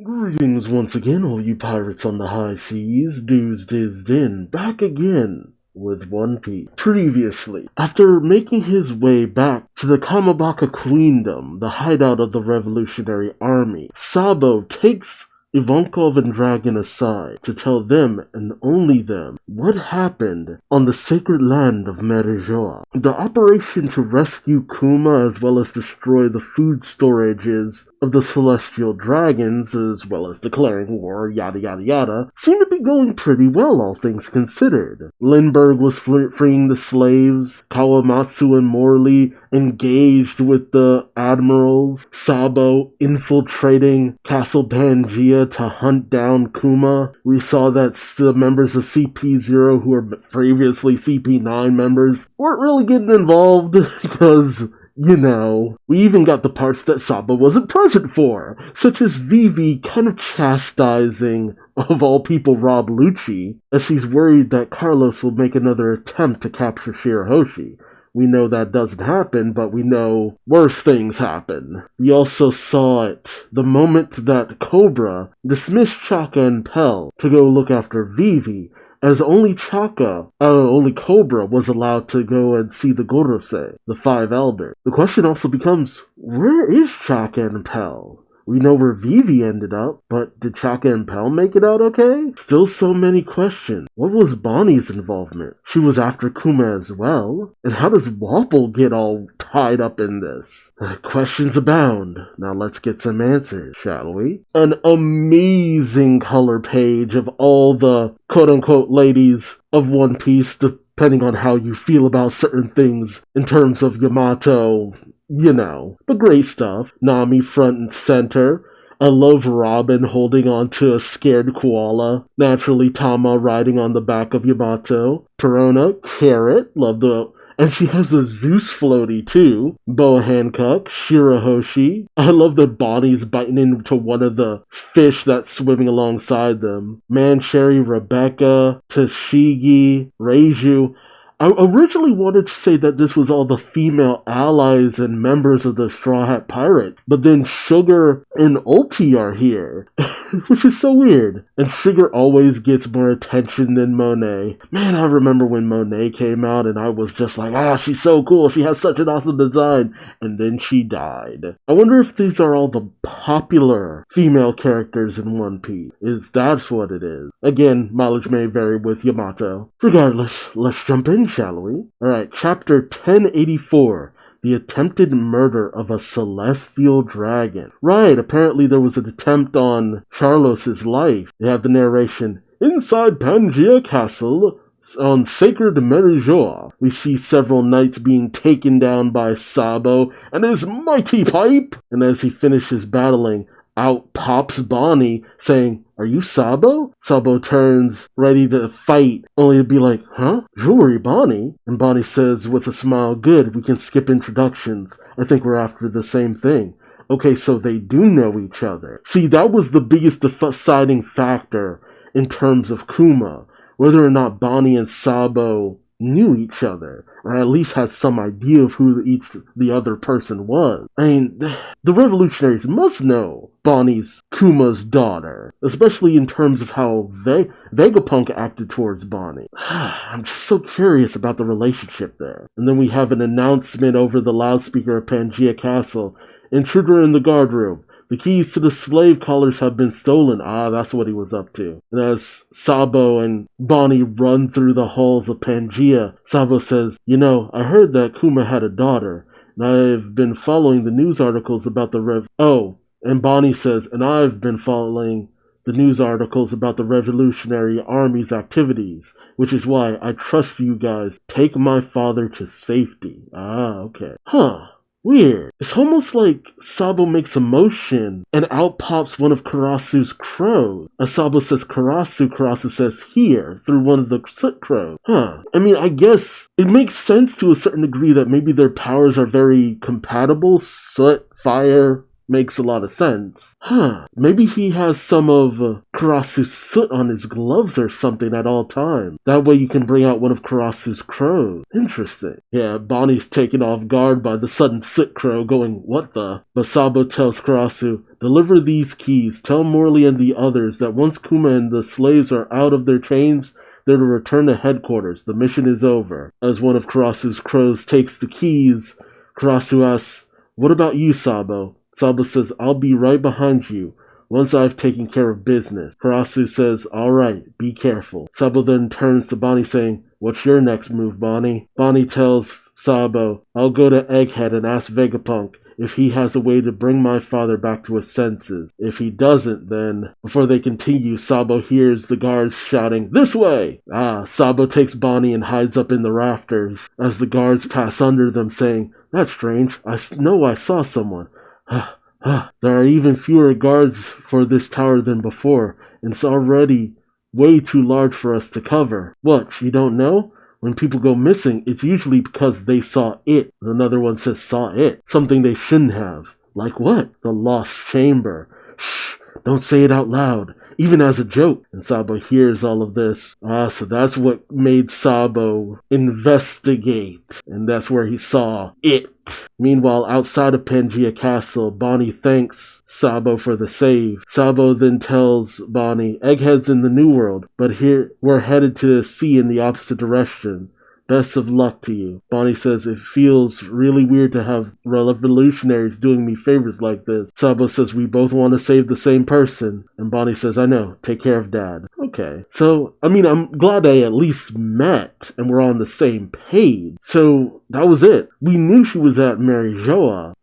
Greetings once again, all you pirates on the high seas. Duuz-Diz-Din back again with One Piece. Previously, after making his way back to the Kamabaka Queendom, the hideout of the Revolutionary Army, Sabo takes Ivankov and Dragon aside to tell them, and only them, what happened on the sacred land of Merijoa. The operation to rescue Kuma as well as destroy the food storages of the celestial dragons, as well as declaring war, yada yada yada, seemed to be going pretty well, all things considered. Lindbergh was freeing the slaves, Kawamatsu and Morley engaged with the admirals, Sabo infiltrating Castle Pangaea to hunt down Kuma. We saw that the members of CP0 who were previously CP9 members weren't really getting involved because, you know, we even got the parts that Sabo wasn't present for, such as Vivi kind of chastising, of all people, Rob Lucci, as she's worried that Carlos will make another attempt to capture Shirahoshi. We know that doesn't happen, but we know worse things happen. We also saw it the moment that Cobra dismissed Chaka and Pell to go look after Vivi, as only Cobra was allowed to go and see the Gorosei, the five elders. The question also becomes, where is Chaka and Pell? We know where Vivi ended up, but did Chaka and Pell make it out okay? Still so many questions. What was Bonnie's involvement? She was after Kuma as well. And how does Wapple get all tied up in this? Questions abound. Now let's get some answers, shall we? An amazing color page of all the quote-unquote ladies of One Piece, depending on how you feel about certain things in terms of Yamato. You know, but great stuff. Nami front and center. I love Robin holding on to a scared koala. Naturally, Tama riding on the back of Yamato. Perona, Carrot, love the... And she has a Zeus floaty too. Boa Hancock, Shirahoshi. I love that Bonnie's biting into one of the fish that's swimming alongside them. Mancherry, Rebecca, Tashigi, Reiju. I originally wanted to say that this was all the female allies and members of the Straw Hat Pirate, but then Sugar and Ulti are here, which is so weird. And Sugar always gets more attention than Monet. Man, I remember when Monet came out and I was just like, she's so cool, she has such an awesome design, and then she died. I wonder if these are all the popular female characters in One Piece. That's what it is. Again, mileage may vary with Yamato. Regardless, let's jump in, shall we? Alright, chapter 1084. The attempted murder of a celestial dragon. Right, apparently there was an attempt on Charlos's life. They have the narration, inside Pangaea Castle, on sacred Merijoa, we see several knights being taken down by Sabo and his mighty pipe. And as he finishes battling, out pops Bonnie, saying, "Are you Sabo?" Sabo turns, ready to fight, only to be like, "Huh? Jewelry, Bonnie?" And Bonnie says with a smile, "Good, we can skip introductions. I think we're after the same thing." Okay, so they do know each other. See, that was the biggest deciding factor in terms of Kuma, whether or not Bonnie and Sabo knew each other, or at least had some idea of who the other person was. I mean, the revolutionaries must know Bonnie's Kuma's daughter, especially in terms of how Vegapunk acted towards Bonnie. I'm just so curious about the relationship there. And then we have an announcement over the loudspeaker of Pangaea Castle. Intruder in the guard room. The keys to the slave collars have been stolen. That's what he was up to. And as Sabo and Bonnie run through the halls of Pangaea, Sabo says, "You know, I heard that Kuma had a daughter, and I've been following the news articles about the and Bonnie says, "And I've been following the news articles about the Revolutionary Army's activities, which is why I trust you guys. Take my father to safety." Okay. Weird. It's almost like Sabo makes a motion and out pops one of Karasu's crows. As Sabo says Karasu says here through one of the soot crows. I mean, I guess it makes sense to a certain degree that maybe their powers are very compatible. Soot, fire, makes a lot of sense. Maybe he has some of Karasu's soot on his gloves or something at all times. That way you can bring out one of Karasu's crows. Interesting. Yeah, Bonnie's taken off guard by the sudden soot crow going, what the? But Sabo tells Karasu, deliver these keys. Tell Morley and the others that once Kuma and the slaves are out of their chains, they're to return to headquarters. The mission is over. As one of Karasu's crows takes the keys, Karasu asks, what about you, Sabo? Sabo says, I'll be right behind you once I've taken care of business. Karasu says, all right, be careful. Sabo then turns to Bonnie saying, what's your next move, Bonnie? Bonnie tells Sabo, I'll go to Egghead and ask Vegapunk if he has a way to bring my father back to his senses. If he doesn't, then... Before they continue, Sabo hears the guards shouting, this way! Sabo takes Bonnie and hides up in the rafters as the guards pass under them saying, that's strange, I know I saw someone. There are even fewer guards for this tower than before, and it's already way too large for us to cover. What, you don't know? When people go missing, it's usually because they saw it. Another one says saw it. Something they shouldn't have. Like what? The lost chamber. Shh, don't say it out loud, even as a joke. And Sabo hears all of this. So that's what made Sabo investigate. And that's where he saw it. Meanwhile, outside of Pangaea Castle, Bonnie thanks Sabo for the save. Sabo then tells Bonnie, Egghead's in the New World, but here we're headed to the sea in the opposite direction. Best of luck to you. Bonnie says, it feels really weird to have revolutionaries doing me favors like this. Sabo says, we both want to save the same person. And Bonnie says, I know. Take care of Dad. Okay. So, I'm glad they at least met and we're on the same page. So, that was it. We knew she was at Mary Joa.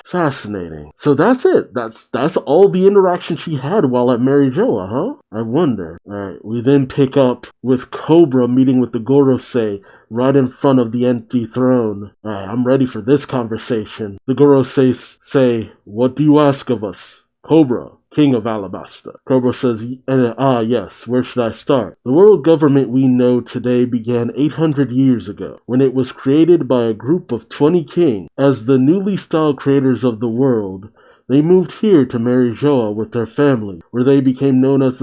Fascinating. So that's it. That's all the interaction she had while at Mary Joa, huh? I wonder. Alright, we then pick up with Cobra meeting with the Gorosei right in front of the empty throne. Alright, I'm ready for this conversation. The Gorosei say, what do you ask of us? Cobra, King of Alabasta. Cobra says, yes, where should I start? The world government we know today began 800 years ago, when it was created by a group of 20 kings. As the newly styled creators of the world, they moved here to Mary Joa with their family, where they became known as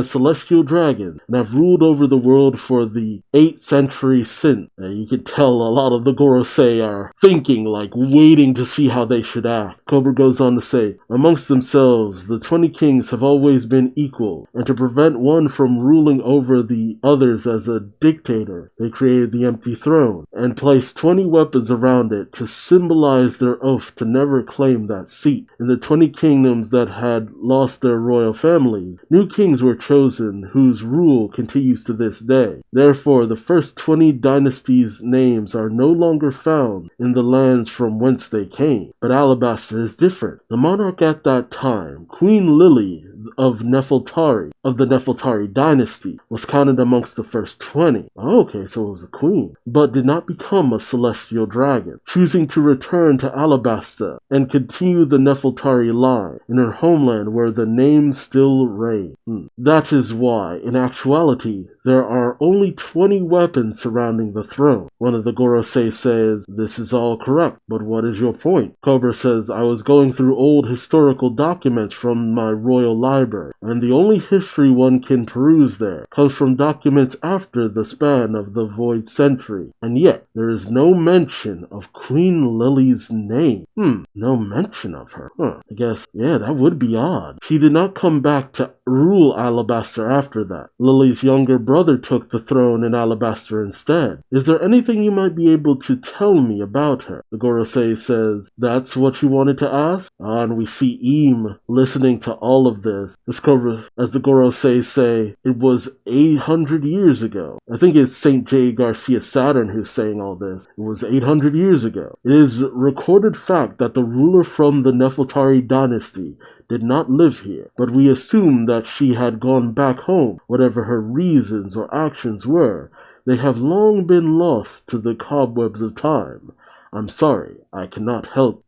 celestial dragons, and have ruled over the world for the 8th century since. You can tell a lot of the Gorosei are thinking, waiting to see how they should act. Cobra goes on to say, amongst themselves, the 20 kings have always been equal, and to prevent one from ruling over the others as a dictator, they created the empty throne, and placed 20 weapons around it to symbolize their oath to never claim that seat. In the 20 kingdoms that had lost their royal families, new kings were chosen whose rule continues to this day. Therefore, the first 20 dynasties' names are no longer found in the lands from whence they came. But Alabasta is different. The monarch at that time, Queen Lily of the Nefeltari dynasty, was counted amongst the first 20. Okay, so it was a queen, but did not become a celestial dragon, choosing to return to Alabasta and continue the Nefeltari line in her homeland where the name still reigns. That is why, in actuality, there are only 20 weapons surrounding the throne. One of the Gorosei says, this is all correct, but what is your point? Cobra says, I was going through old historical documents from my royal library, and the only history one can peruse there comes from documents after the span of the Void Century, and yet there is no mention of Queen Lily's name. No mention of her. I guess, that would be odd. She did not come back to rule Alabasta after that. Lily's younger brother took the throne in Alabasta instead. Is there anything you might be able to tell me about her? The Gorosei says, that's what you wanted to ask? And we see Eam listening to all of this. As the Gorosei say, it was 800 years ago. I think it's St. J. Garcia Saturn who's saying all this. It was 800 years ago. It is recorded fact that the ruler from the Nefeltari dynasty did not live here, but we assume that she had gone back home, whatever her reasons or actions were. They have long been lost to the cobwebs of time. I'm sorry, I cannot help.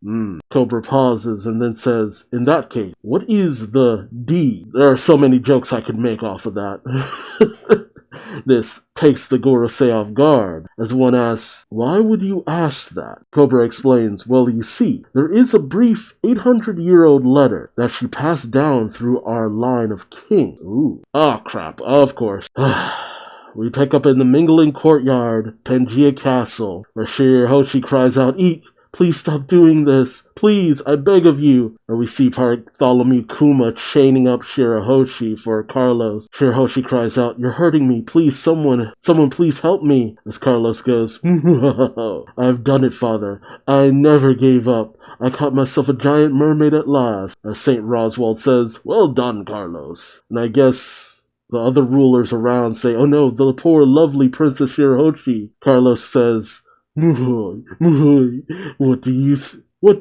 Cobra pauses and then says, in that case, what is the D? There are so many jokes I could make off of that. This takes the Gorosei off guard, as one asks, why would you ask that? Cobra explains, well, you see, there is a brief 800-year-old letter that she passed down through our line of kings. Ooh. Oh, crap, of course. We pick up in the mingling courtyard, Pangaea Castle, where Shirahoshi cries out, eat! Please stop doing this. Please, I beg of you. And we see Bartholomew Kuma chaining up Shirahoshi for Carlos. Shirahoshi cries out, you're hurting me. Please, someone please help me. As Carlos goes, I've done it, father. I never gave up. I caught myself a giant mermaid at last. As St. Roswald says, well done, Carlos. And I guess the other rulers around say, oh no, the poor lovely Princess Shirahoshi. Carlos says, what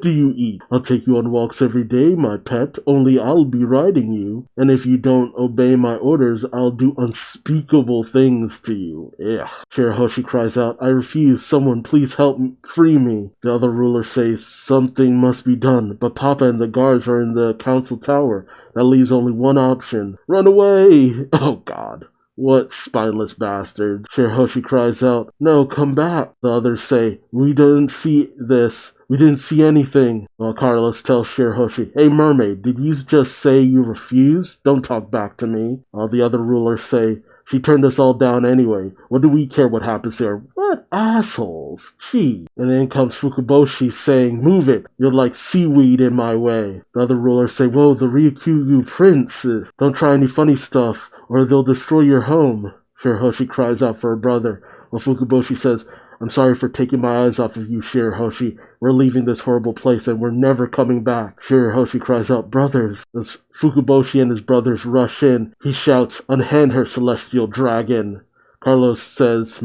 do you eat? I'll take you on walks every day, my pet, only I'll be riding you. And if you don't obey my orders, I'll do unspeakable things to you. Ugh. Shirahoshi cries out, I refuse. Someone please help free me. The other rulers say, something must be done, but Papa and the guards are in the council tower. That leaves only one option. Run away! Oh God. What spineless bastards. Shirahoshi cries out, no, come back. The others say, we didn't see this. We didn't see anything. Well, Carlos tells Shirahoshi, hey mermaid, did you just say you refused? Don't talk back to me. All the other rulers say, she turned us all down anyway. What do we care what happens to her? What assholes. Gee. And then comes Fukuboshi saying, move it. You're like seaweed in my way. The other rulers say, whoa, the Ryukyu prince. Don't try any funny stuff, or they'll destroy your home. Shirahoshi cries out for her brother, while Fukuboshi says, I'm sorry for taking my eyes off of you, Shirahoshi. We're leaving this horrible place and we're never coming back. Shirahoshi cries out, brothers. As Fukuboshi and his brothers rush in, he shouts, unhand her, celestial dragon. Carlos says,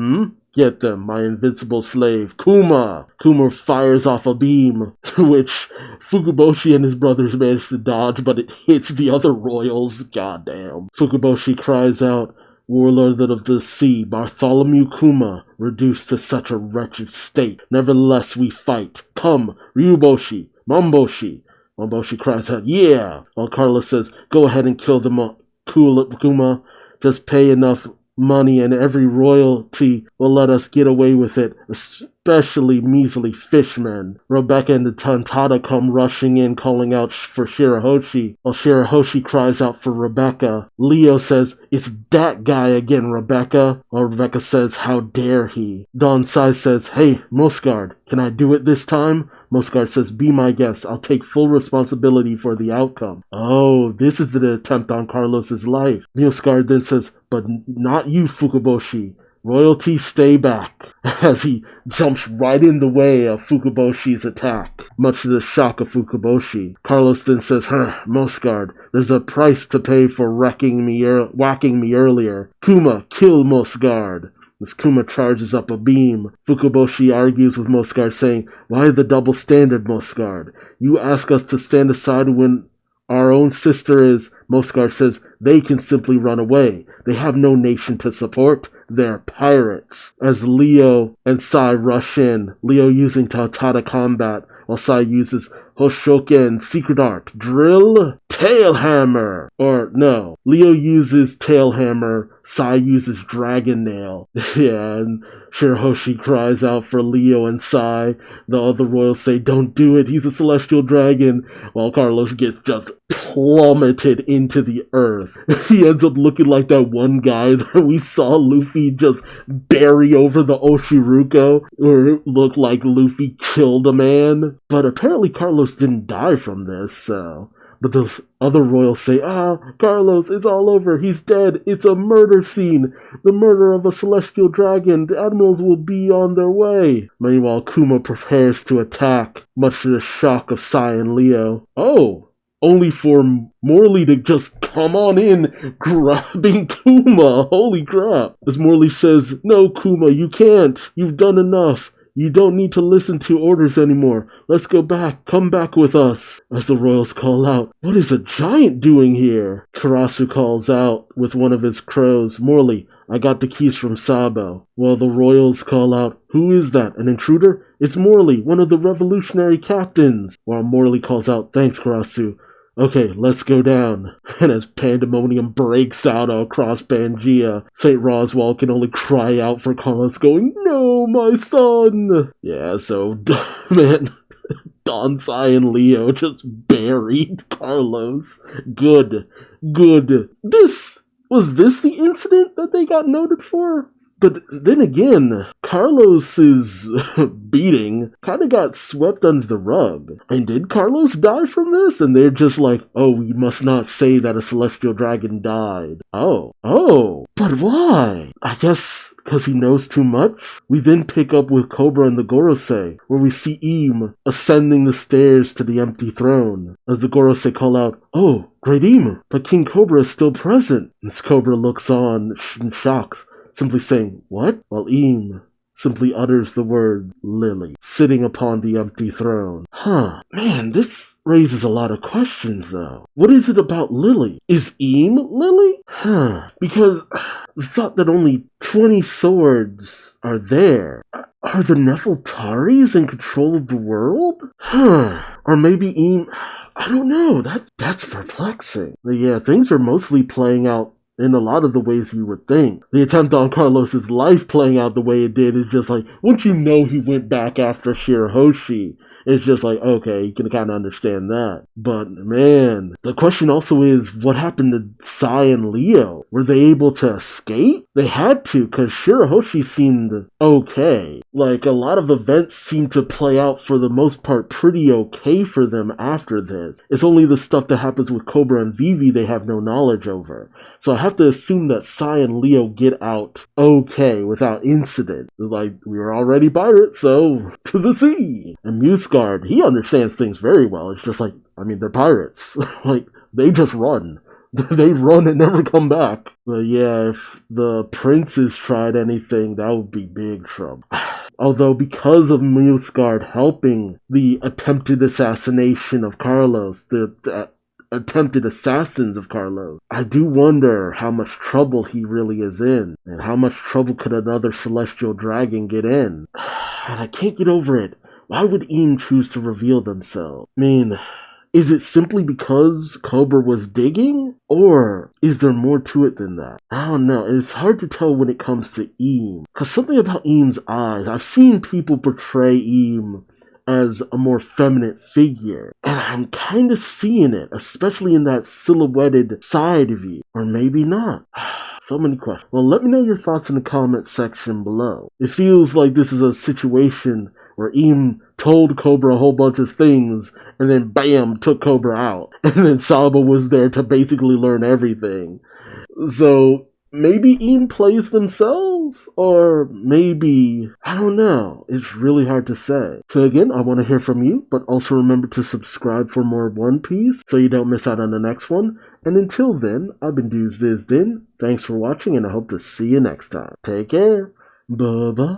Get them, my invincible slave, Kuma! Kuma fires off a beam, which Fukuboshi and his brothers manage to dodge, but it hits the other royals. Goddamn. Fukuboshi cries out, warlord of the sea, Bartholomew Kuma, reduced to such a wretched state. Nevertheless, we fight. Come, Ryuboshi, Momboshi. Momboshi cries out, yeah! While Carlos says, go ahead and kill them, Kuma. Just pay enough money and every royalty will let us get away with it, especially measly fishmen. Rebecca and the Tantada come rushing in, calling out for Shirahoshi, while Shirahoshi cries out for Rebecca. Leo says, it's that guy again, Rebecca. While Rebecca says, how dare he. Don Sai says, hey, Mosgard, can I do it this time? Mosgard says, be my guest. I'll take full responsibility for the outcome. Oh, this is the attempt on Carlos's life. Mosgard then says, but not you, Fukuboshi. Royalty, stay back. As he jumps right in the way of Fukuboshi's attack, much to the shock of Fukuboshi. Carlos then says, Mosgard, there's a price to pay for whacking me earlier. Kuma, kill Mosgard. As Kuma charges up a beam, Fukuboshi argues with Mosgard, saying, why the double standard, Mosgard? You ask us to stand aside when our own sister is. Mosgard says, they can simply run away. They have no nation to support. They're pirates. As Leo and Sai rush in, Leo using Tautada combat, while Sai uses Hoshoken, secret art, drill, tail hammer. Or no, Leo uses tail hammer, Sai uses dragon nail. Yeah, and Shirahoshi cries out for Leo and Sai. The other royals say, don't do it, he's a celestial dragon. While Carlos gets just plummeted into the earth. He ends up looking like that one guy that we saw Luffy just bury over the Oshiruko, where it looked like Luffy killed a man. But apparently Carlos didn't die from this, so... But the other royals say, Carlos, it's all over. He's dead. It's a murder scene. The murder of a celestial dragon. The admirals will be on their way. Meanwhile, Kuma prepares to attack, much to the shock of Sai and Leo. Oh, only for Morley to just come on in, grabbing Kuma. Holy crap. As Morley says, no, Kuma, you can't. You've done enough. You don't need to listen to orders anymore. Let's go back. Come back with us. As the royals call out, what is a giant doing here? Karasu calls out with one of his crows, Morley, I got the keys from Sabo. While the royals call out, who is that? An intruder? It's Morley, one of the revolutionary captains. While Morley calls out, thanks, Karasu. Okay, let's go down. And as pandemonium breaks out across Pangea, St. Roswell can only cry out for Carlos going, "No, my son!" Yeah, so, man, Donsai and Leo just buried Carlos. Good. Good. Was this the incident that they got noted for? But then again, Carlos's beating kind of got swept under the rug. And did Carlos die from this? And they're just like, oh, we must not say that a celestial dragon died. Oh, but why? I guess because he knows too much? We then pick up with Cobra and the Gorosei, where we see Im ascending the stairs to the empty throne. As the Gorosei call out, "Oh, great Im, but King Cobra is still present." And Cobra looks on in shock, simply saying, "What?" While Im simply utters the word Lily, sitting upon the empty throne. Man, this raises a lot of questions, though. What is it about Lily? Is Im Lily? Because the thought that only 20 swords are there. Are the Nefeltaris in control of the world? Or maybe Im... I don't know. That's perplexing. But yeah, things are mostly playing out in a lot of the ways you would think. The attempt on Carlos's life playing out the way it did is just like, once you know he went back after Shirahoshi, it's just like, okay, you can kind of understand that. But man, the question also is, what happened to Sai and Leo? Were they able to escape? They had to, because Shirahoshi seemed okay. Like, a lot of events seem to play out for the most part pretty okay for them after this. It's only the stuff that happens with Cobra and Vivi they have no knowledge over. So I have to assume that Sai and Leo get out okay without incident. Like, we were already pirates, so to the sea. And Musegard, he understands things very well. It's just like, I mean, they're pirates. Like, they just run. They run and never come back. But yeah, if the princes tried anything, that would be big trouble. Although, because of Musegard helping the attempted assassination of Carlos, the attempted assassins of Carlos, I do wonder how much trouble he really is in, and how much trouble could another celestial dragon get in. And I can't get over it. Why would Im choose to reveal themselves? I mean, is it simply because Cobra was digging? Or is there more to it than that? I don't know. It's hard to tell when it comes to Im. Because something about Im's eyes, I've seen people portray Im as a more feminine figure. And I'm kind of seeing it, especially in that silhouetted side of you. Or maybe not. So many questions. Well, let me know your thoughts in the comment section below. It feels like this is a situation where Im told Cobra a whole bunch of things, and then bam, took Cobra out. And then Saba was there to basically learn everything. So, maybe Im plays themselves? Or maybe, I don't know. It's really hard to say. So again, I want to hear from you, but also remember to subscribe for more One Piece so you don't miss out on the next one. And until then, I've been Duuz-Diz-Din. Thanks for watching, and I hope to see you next time. Take care. Bye-bye.